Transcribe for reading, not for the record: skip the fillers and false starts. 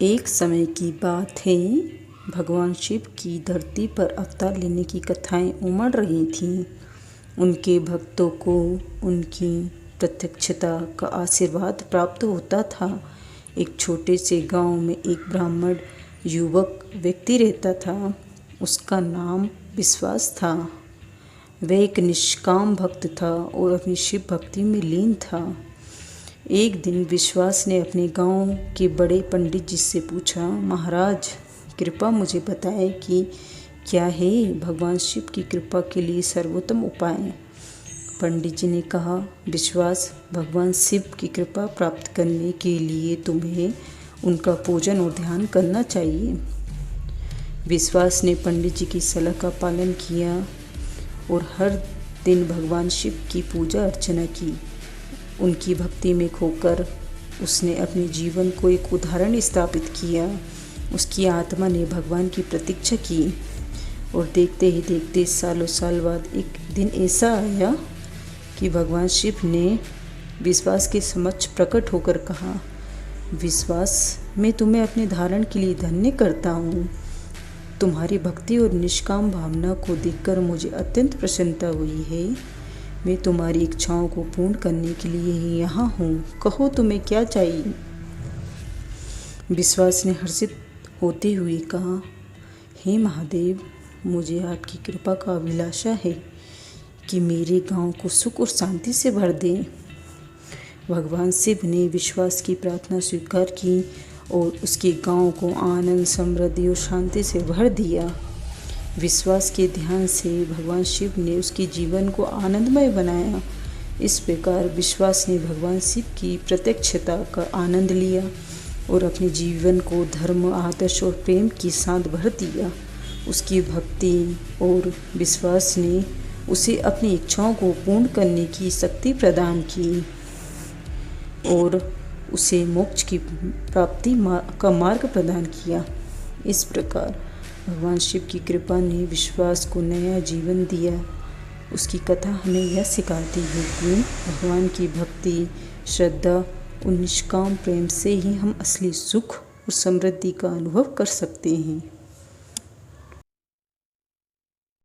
एक समय की बात है, भगवान शिव की धरती पर अवतार लेने की कथाएं उमड़ रही थीं। उनके भक्तों को उनकी प्रत्यक्षता का आशीर्वाद प्राप्त होता था। एक छोटे से गांव में एक ब्राह्मण युवक व्यक्ति रहता था। उसका नाम विश्वास था। वह एक निष्काम भक्त था और अपनी शिव भक्ति में लीन था। एक दिन विश्वास ने अपने गांव के बड़े पंडित जी से पूछा, महाराज कृपा मुझे बताएं कि क्या है भगवान शिव की कृपा के लिए सर्वोत्तम उपाय। पंडित जी ने कहा, विश्वास, भगवान शिव की कृपा प्राप्त करने के लिए तुम्हें उनका पूजन और ध्यान करना चाहिए। विश्वास ने पंडित जी की सलाह का पालन किया और हर दिन भगवान शिव की पूजा अर्चना की। उनकी भक्ति में खोकर उसने अपने जीवन को एक उदाहरण स्थापित किया। उसकी आत्मा ने भगवान की प्रतीक्षा की और देखते ही देखते सालों साल बाद एक दिन ऐसा आया कि भगवान शिव ने विश्वास के समक्ष प्रकट होकर कहा, विश्वास, मैं तुम्हें अपने धारण के लिए धन्य करता हूँ। तुम्हारी भक्ति और निष्काम भावना को देखकर मुझे अत्यंत प्रसन्नता हुई है। मैं तुम्हारी इच्छाओं को पूर्ण करने के लिए ही यहाँ हूँ। कहो तुम्हें क्या चाहिए। विश्वास ने हर्षित होते हुए कहा, हे महादेव, मुझे आपकी कृपा का अभिलाषा है कि मेरे गांव को सुख और शांति से भर दें। भगवान शिव ने विश्वास की प्रार्थना स्वीकार की और उसके गांव को आनंद, समृद्धि और शांति से भर दिया। विश्वास के ध्यान से भगवान शिव ने उसके जीवन को आनंदमय बनाया। इस प्रकार विश्वास ने भगवान शिव की प्रत्यक्षता का आनंद लिया और अपने जीवन को धर्म, आदर्श और प्रेम के साथ भर दिया। उसकी भक्ति और विश्वास ने उसे अपनी इच्छाओं को पूर्ण करने की शक्ति प्रदान की और उसे मोक्ष की प्राप्ति का मार्ग प्रदान किया। इस प्रकार भगवान शिव की कृपा ने विश्वास को नया जीवन दिया। उसकी कथा हमें यह सिखाती है कि भगवान की भक्ति, श्रद्धा और निष्काम प्रेम से ही हम असली सुख और समृद्धि का अनुभव कर सकते हैं।